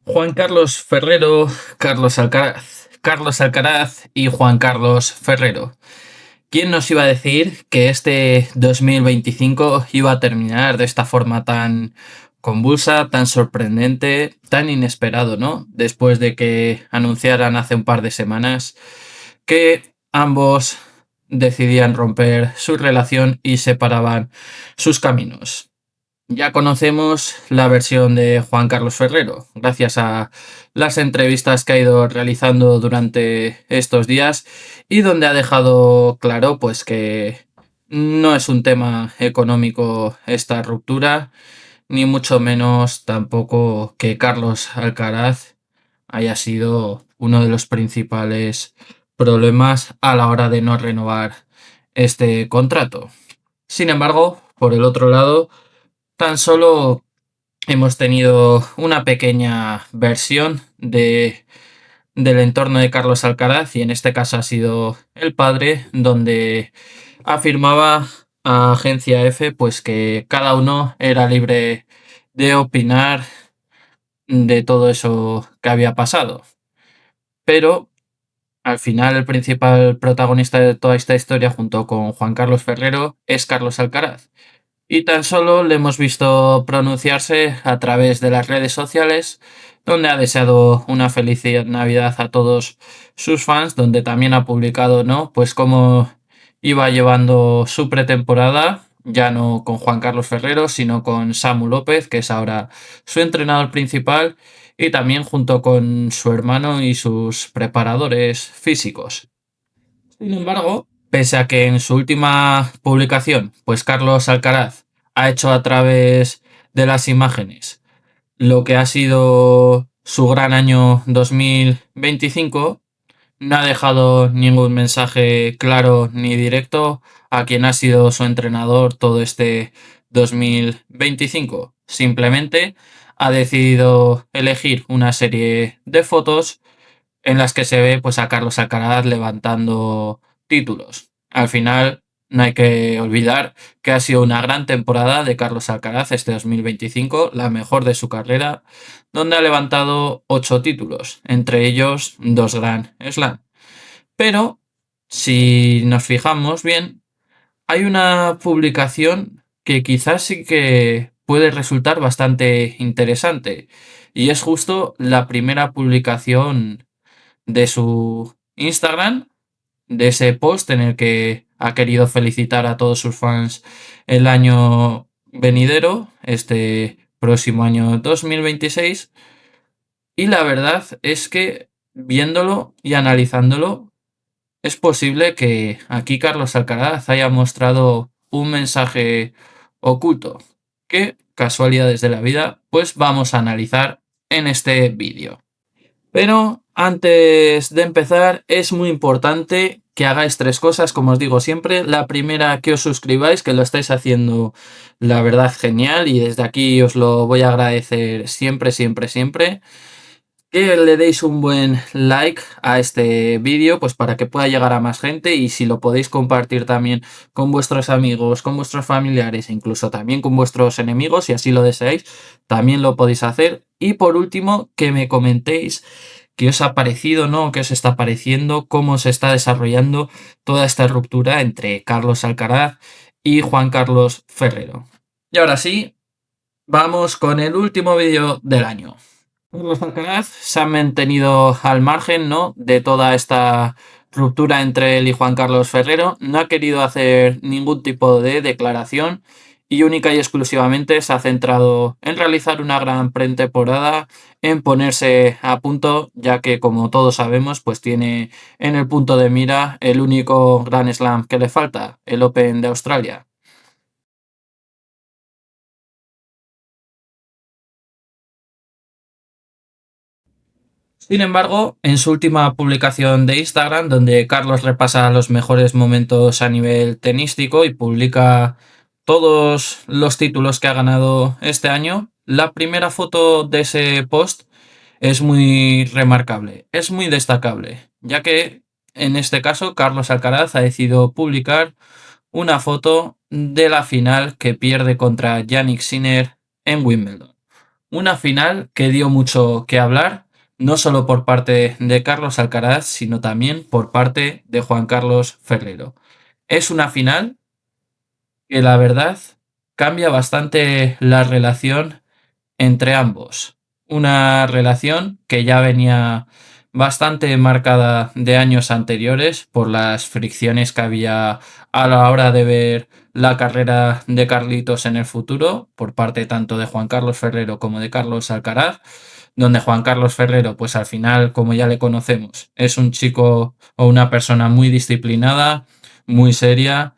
Juan Carlos Ferrero, Carlos Alcaraz y Juan Carlos Ferrero. ¿Quién nos iba a decir que este 2025 iba a terminar de esta forma tan convulsa, tan sorprendente, tan inesperado, ¿no? Después de que anunciaran hace un par de semanas que ambos decidían romper su relación y separaban sus caminos. Ya conocemos la versión de Juan Carlos Ferrero, gracias a las entrevistas que ha ido realizando durante estos días y donde ha dejado claro pues que no es un tema económico esta ruptura, ni mucho menos tampoco que Carlos Alcaraz haya sido uno de los principales problemas a la hora de no renovar este contrato. Sin embargo, por el otro lado, tan solo hemos tenido una pequeña versión del entorno de Carlos Alcaraz y en este caso ha sido el padre, donde afirmaba a Agencia F pues que cada uno era libre de opinar de todo eso que había pasado. Pero al final el principal protagonista de toda esta historia junto con Juan Carlos Ferrero es Carlos Alcaraz. Y tan solo le hemos visto pronunciarse a través de las redes sociales, donde ha deseado una feliz Navidad a todos sus fans, donde también ha publicado, ¿no? Pues cómo iba llevando su pretemporada, ya no con Juan Carlos Ferrero, sino con Samu López, que es ahora su entrenador principal, y también junto con su hermano y sus preparadores físicos. Sin embargo, pese a que en su última publicación, pues Carlos Alcaraz ha hecho a través de las imágenes lo que ha sido su gran año 2025, no ha dejado ningún mensaje claro ni directo a quien ha sido su entrenador todo este 2025. Simplemente ha decidido elegir una serie de fotos en las que se ve pues a Carlos Alcaraz levantando títulos. Al final no hay que olvidar que ha sido una gran temporada de Carlos Alcaraz este 2025, la mejor de su carrera, donde ha levantado 8 títulos, entre ellos 2 Grand Slam. Pero si nos fijamos bien, hay una publicación que quizás sí que puede resultar bastante interesante y es justo la primera publicación de su Instagram, de ese post en el que ha querido felicitar a todos sus fans el año venidero, este próximo año 2026. Y la verdad es que viéndolo y analizándolo, es posible que aquí Carlos Alcaraz haya mostrado un mensaje oculto que, casualidades de la vida, pues vamos a analizar en este vídeo. Pero antes de empezar es muy importante que hagáis 3 cosas, como os digo siempre. La primera, que os suscribáis, que lo estáis haciendo la verdad genial y desde aquí os lo voy a agradecer siempre, siempre, siempre. Que le deis un buen like a este vídeo, pues para que pueda llegar a más gente y si lo podéis compartir también con vuestros amigos, con vuestros familiares e incluso también con vuestros enemigos, si así lo deseáis, también lo podéis hacer. Y por último, que me comentéis qué os ha parecido, ¿no? ¿Qué os está pareciendo? ¿Cómo se está desarrollando toda esta ruptura entre Carlos Alcaraz y Juan Carlos Ferrero? Y ahora sí, vamos con el último vídeo del año. Carlos Alcaraz se ha mantenido al margen, ¿no?, de toda esta ruptura entre él y Juan Carlos Ferrero. No ha querido hacer ningún tipo de declaración y única y exclusivamente se ha centrado en realizar una gran pretemporada, en ponerse a punto, ya que como todos sabemos, pues tiene en el punto de mira el único Grand Slam que le falta, el Open de Australia. Sin embargo, en su última publicación de Instagram, donde Carlos repasa los mejores momentos a nivel tenístico y publica todos los títulos que ha ganado este año, la primera foto de ese post es muy remarcable, es muy destacable, ya que en este caso Carlos Alcaraz ha decidido publicar una foto de la final que pierde contra Jannik Sinner en Wimbledon. Una final que dio mucho que hablar, no solo por parte de Carlos Alcaraz, sino también por parte de Juan Carlos Ferrero. Es una final que la verdad cambia bastante la relación entre ambos. Una relación que ya venía bastante marcada de años anteriores por las fricciones que había a la hora de ver la carrera de Carlitos en el futuro, por parte tanto de Juan Carlos Ferrero como de Carlos Alcaraz, donde Juan Carlos Ferrero, pues al final, como ya le conocemos, es un chico o una persona muy disciplinada, muy seria,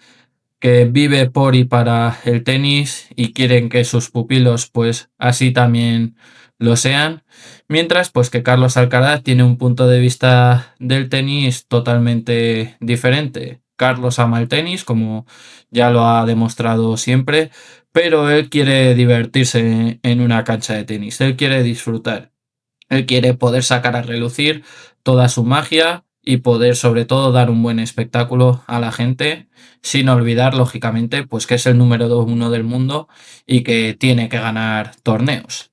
que vive por y para el tenis y quieren que sus pupilos pues así también lo sean, mientras pues que Carlos Alcaraz tiene un punto de vista del tenis totalmente diferente. Carlos ama el tenis, como ya lo ha demostrado siempre, pero él quiere divertirse en una cancha de tenis, él quiere disfrutar. Él quiere poder sacar a relucir toda su magia y poder sobre todo dar un buen espectáculo a la gente, sin olvidar lógicamente pues que es el número uno del mundo y que tiene que ganar torneos.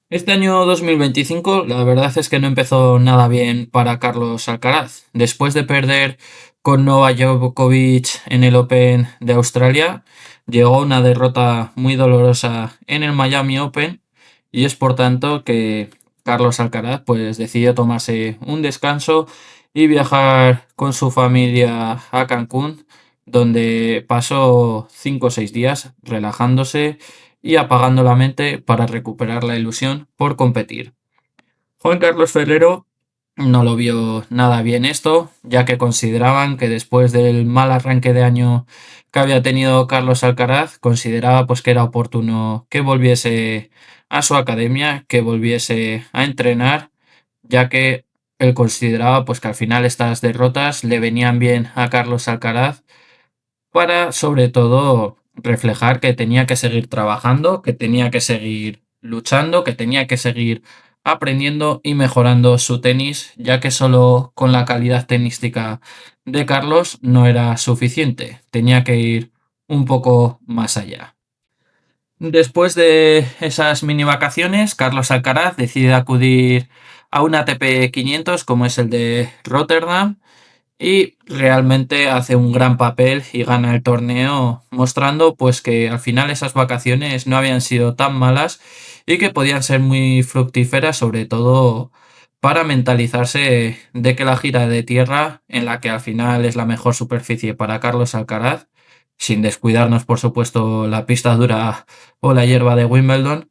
Este año 2025 la verdad es que no empezó nada bien para Carlos Alcaraz. Después de perder con Novak Djokovic en el Open de Australia, llegó una derrota muy dolorosa en el Miami Open y es por tanto que Carlos Alcaraz pues decidió tomarse un descanso y viajar con su familia a Cancún, donde pasó 5 o 6 días relajándose y apagando la mente para recuperar la ilusión por competir. Juan Carlos Ferrero no lo vio nada bien esto, ya que consideraban que después del mal arranque de año que había tenido Carlos Alcaraz, consideraba pues que era oportuno que volviese a su academia, que volviese a entrenar, ya que él consideraba pues que al final estas derrotas le venían bien a Carlos Alcaraz para sobre todo reflejar que tenía que seguir trabajando, que tenía que seguir luchando, que tenía que seguir aprendiendo y mejorando su tenis, ya que solo con la calidad tenística de Carlos no era suficiente, tenía que ir un poco más allá. Después de esas mini vacaciones, Carlos Alcaraz decide acudir a un ATP 500 como es el de Rotterdam y realmente hace un gran papel y gana el torneo, mostrando pues que al final esas vacaciones no habían sido tan malas y que podían ser muy fructíferas, sobre todo para mentalizarse de que la gira de tierra, en la que al final es la mejor superficie para Carlos Alcaraz, sin descuidarnos por supuesto la pista dura o la hierba de Wimbledon,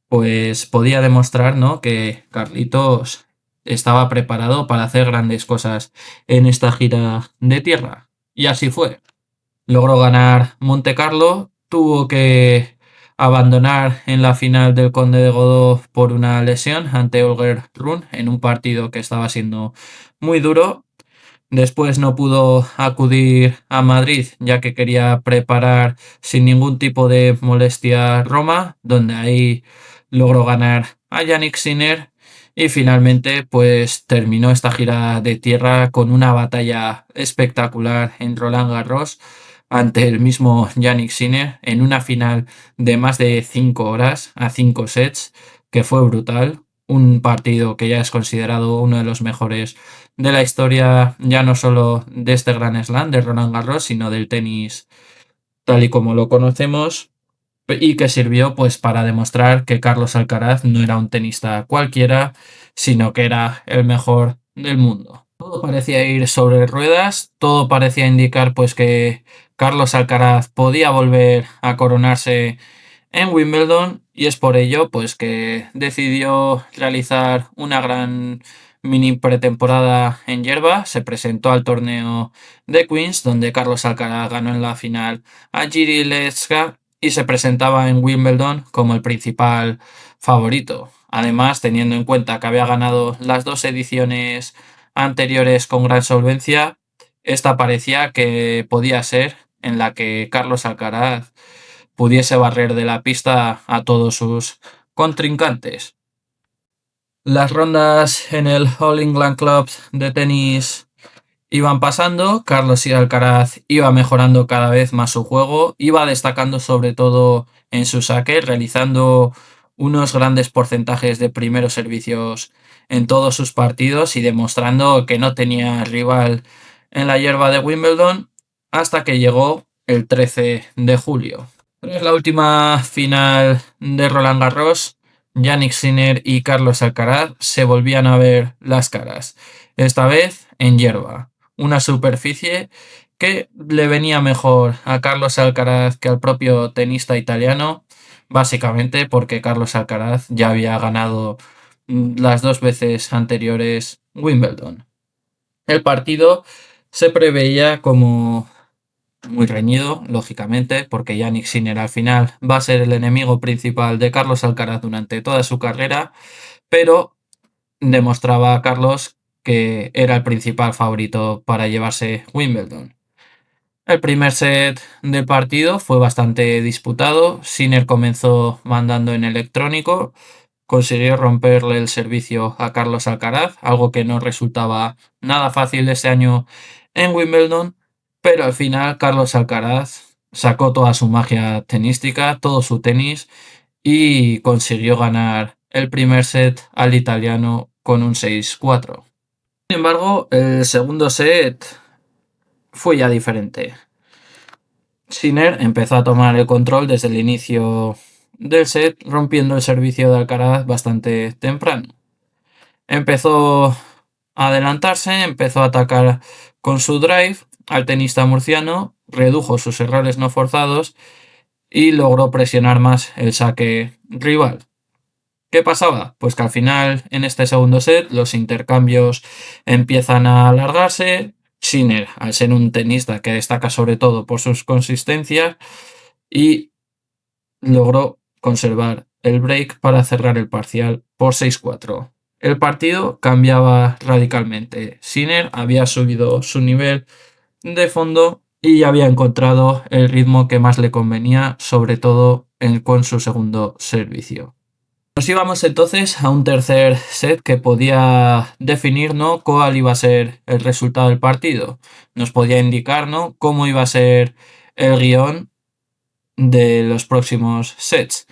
pues podía demostrar, ¿no?, que Carlitos estaba preparado para hacer grandes cosas en esta gira de tierra. Y así fue. Logró ganar Monte Carlo, tuvo que abandonar en la final del Conde de Godó por una lesión ante Holger Rune en un partido que estaba siendo muy duro. Después no pudo acudir a Madrid ya que quería preparar sin ningún tipo de molestia Roma, donde ahí logró ganar a Yannick Sinner y finalmente pues terminó esta gira de tierra con una batalla espectacular en Roland Garros ante el mismo Yannick Sinner en una final de más de 5 horas a 5 sets, que fue brutal. Un partido que ya es considerado uno de los mejores de la historia, ya no solo de este Gran Slam de Roland Garros, sino del tenis tal y como lo conocemos, y que sirvió pues para demostrar que Carlos Alcaraz no era un tenista cualquiera, sino que era el mejor del mundo. Todo parecía ir sobre ruedas, todo parecía indicar pues que Carlos Alcaraz podía volver a coronarse en Wimbledon y es por ello pues que decidió realizar una gran mini pretemporada en Yerba. Se presentó al torneo de Queens, donde Carlos Alcaraz ganó en la final a Jiri Leska y se presentaba en Wimbledon como el principal favorito. Además, teniendo en cuenta que había ganado las dos ediciones anteriores con gran solvencia, esta parecía que podía ser en la que Carlos Alcaraz pudiese barrer de la pista a todos sus contrincantes. Las rondas en el All England Club de tenis iban pasando, Carlos Alcaraz iba mejorando cada vez más su juego, iba destacando sobre todo en su saque, realizando unos grandes porcentajes de primeros servicios en todos sus partidos y demostrando que no tenía rival en la hierba de Wimbledon hasta que llegó el 13 de julio. Tras la última final de Roland Garros, Jannik Sinner y Carlos Alcaraz se volvían a ver las caras, esta vez en hierba, una superficie que le venía mejor a Carlos Alcaraz que al propio tenista italiano, básicamente porque Carlos Alcaraz ya había ganado las 2 veces anteriores Wimbledon. El partido se preveía como muy reñido, lógicamente, porque Jannik Sinner al final va a ser el enemigo principal de Carlos Alcaraz durante toda su carrera, pero demostraba a Carlos que era el principal favorito para llevarse Wimbledon. El primer set del partido fue bastante disputado. Sinner comenzó mandando en electrónico, consiguió romperle el servicio a Carlos Alcaraz, algo que no resultaba nada fácil ese año en Wimbledon, pero al final Carlos Alcaraz sacó toda su magia tenística, todo su tenis y consiguió ganar el primer set al italiano con un 6-4. Sin embargo, el segundo set fue ya diferente. Sinner empezó a tomar el control desde el inicio del set, rompiendo el servicio de Alcaraz bastante temprano. Empezó a adelantarse, empezó a atacar con su drive al tenista murciano, redujo sus errores no forzados y logró presionar más el saque rival. ¿Qué pasaba? Pues que al final, en este segundo set, los intercambios empiezan a alargarse. Sinner, al ser un tenista que destaca sobre todo por sus consistencias, y logró conservar el break para cerrar el parcial por 6-4. El partido cambiaba radicalmente. Sinner había subido su nivel de fondo y había encontrado el ritmo que más le convenía, sobre todo con su segundo servicio. Nos íbamos entonces a un tercer set que podía definir, ¿no?, cuál iba a ser el resultado del partido. Nos podía indicar, ¿no?, cómo iba a ser el guión de los próximos sets.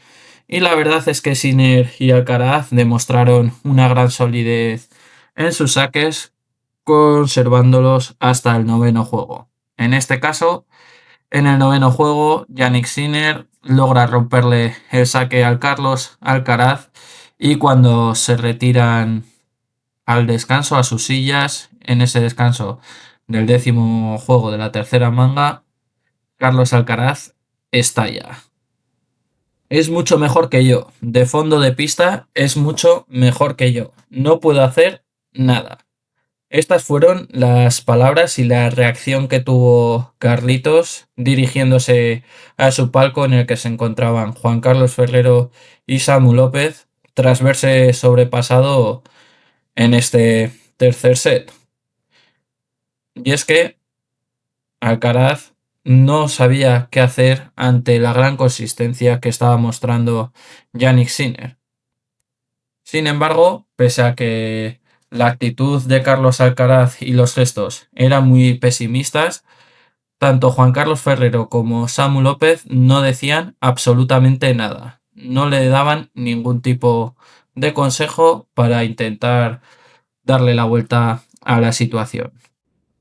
Y la verdad es que Sinner y Alcaraz demostraron una gran solidez en sus saques, conservándolos hasta el noveno juego. En este caso, en el noveno juego, Jannik Sinner logra romperle el saque al Carlos Alcaraz y cuando se retiran al descanso a sus sillas, en ese descanso del 10º juego de la tercera manga, Carlos Alcaraz estalla. Es mucho mejor que yo. De fondo de pista es mucho mejor que yo. No puedo hacer nada. Estas fueron las palabras y la reacción que tuvo Carlitos dirigiéndose a su palco en el que se encontraban Juan Carlos Ferrero y Samu López tras verse sobrepasado en este tercer set. Y es que Alcaraz no sabía qué hacer ante la gran consistencia que estaba mostrando Jannik Sinner. Sin embargo, pese a que la actitud de Carlos Alcaraz y los gestos eran muy pesimistas, tanto Juan Carlos Ferrero como Samu López no decían absolutamente nada. No le daban ningún tipo de consejo para intentar darle la vuelta a la situación.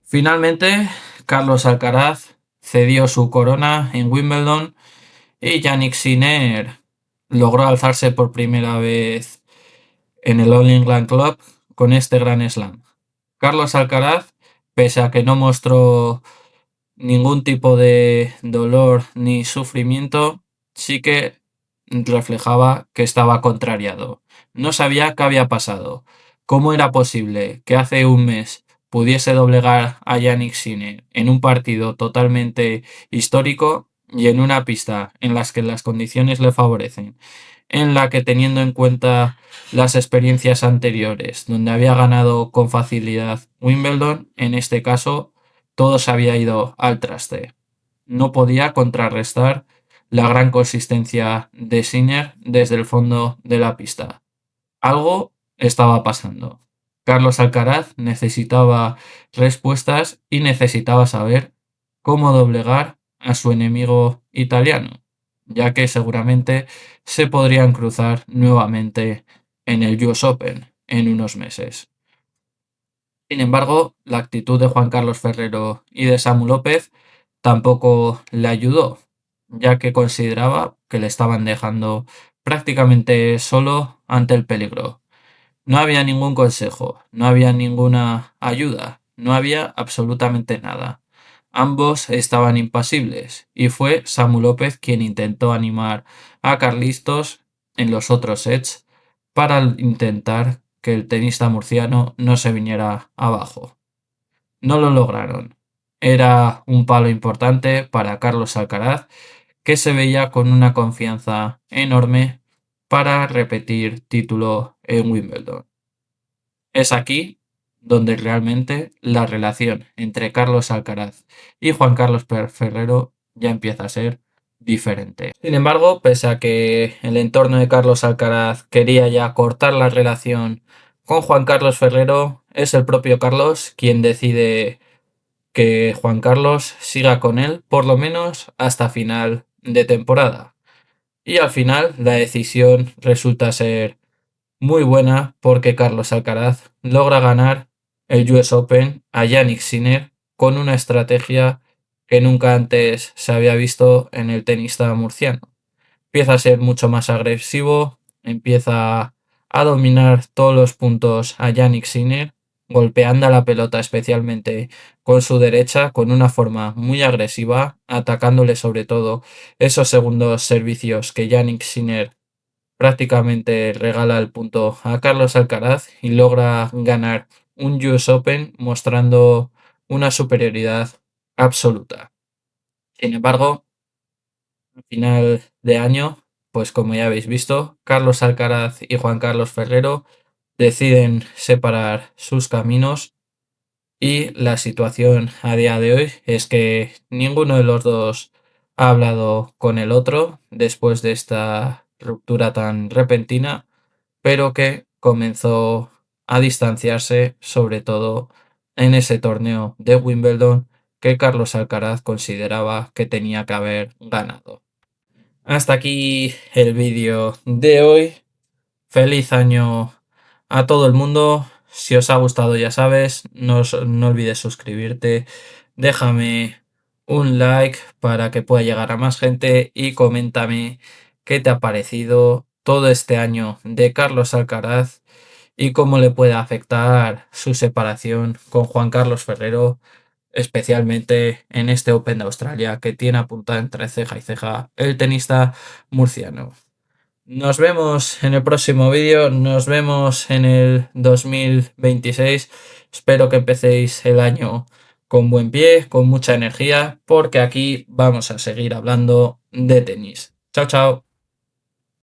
Finalmente, Carlos Alcaraz cedió su corona en Wimbledon y Jannik Sinner logró alzarse por primera vez en el All England Club con este Grand Slam. Carlos Alcaraz, pese a que no mostró ningún tipo de dolor ni sufrimiento, sí que reflejaba que estaba contrariado. No sabía qué había pasado. ¿Cómo era posible que hace un mes pudiese doblegar a Jannik Sinner en un partido totalmente histórico y en una pista en las que las condiciones le favorecen, en la que, teniendo en cuenta las experiencias anteriores donde había ganado con facilidad Wimbledon, en este caso todo se había ido al traste? No podía contrarrestar la gran consistencia de Sinner desde el fondo de la pista. Algo estaba pasando. Carlos Alcaraz necesitaba respuestas y necesitaba saber cómo doblegar a su enemigo italiano. ya que seguramente se podrían cruzar nuevamente en el US Open en unos meses. Sin embargo, la actitud de Juan Carlos Ferrero y de Samu López tampoco le ayudó, ya que consideraba que le estaban dejando prácticamente solo ante el peligro. No había ningún consejo, no había ninguna ayuda, no había absolutamente nada. Ambos estaban impasibles y fue Samu López quien intentó animar a Carlitos en los otros sets para intentar que el tenista murciano no se viniera abajo. No lo lograron. Era un palo importante para Carlos Alcaraz, que se veía con una confianza enorme para repetir título en Wimbledon. Es aquí donde realmente la relación entre Carlos Alcaraz y Juan Carlos Ferrero ya empieza a ser diferente. Sin embargo, pese a que el entorno de Carlos Alcaraz quería ya cortar la relación con Juan Carlos Ferrero, es el propio Carlos quien decide que Juan Carlos siga con él por lo menos hasta final de temporada. Y al final la decisión resulta ser muy buena porque Carlos Alcaraz logra ganar el US Open a Jannik Sinner con una estrategia que nunca antes se había visto en el tenista murciano. Empieza a ser mucho más agresivo, empieza a dominar todos los puntos a Jannik Sinner, golpeando a la pelota especialmente con su derecha con una forma muy agresiva, atacándole sobre todo esos segundos servicios que Jannik Sinner prácticamente regala el punto a Carlos Alcaraz y logra ganar un US Open mostrando una superioridad absoluta. Sin embargo, al final de año, pues como ya habéis visto, Carlos Alcaraz y Juan Carlos Ferrero deciden separar sus caminos y la situación a día de hoy es que ninguno de los dos ha hablado con el otro después de esta ruptura tan repentina, pero que comenzó a distanciarse sobre todo en ese torneo de Wimbledon que Carlos Alcaraz consideraba que tenía que haber ganado. Hasta aquí el vídeo de hoy. Feliz año a todo el mundo. Si os ha gustado, ya sabes, no olvides suscribirte. Déjame un like para que pueda llegar a más gente y coméntame qué te ha parecido todo este año de Carlos Alcaraz y cómo le puede afectar su separación con Juan Carlos Ferrero, especialmente en este Open de Australia que tiene apuntado entre ceja y ceja el tenista murciano. Nos vemos en el próximo vídeo, nos vemos en el 2026. Espero que empecéis el año con buen pie, con mucha energía, porque aquí vamos a seguir hablando de tenis. Chao, chao.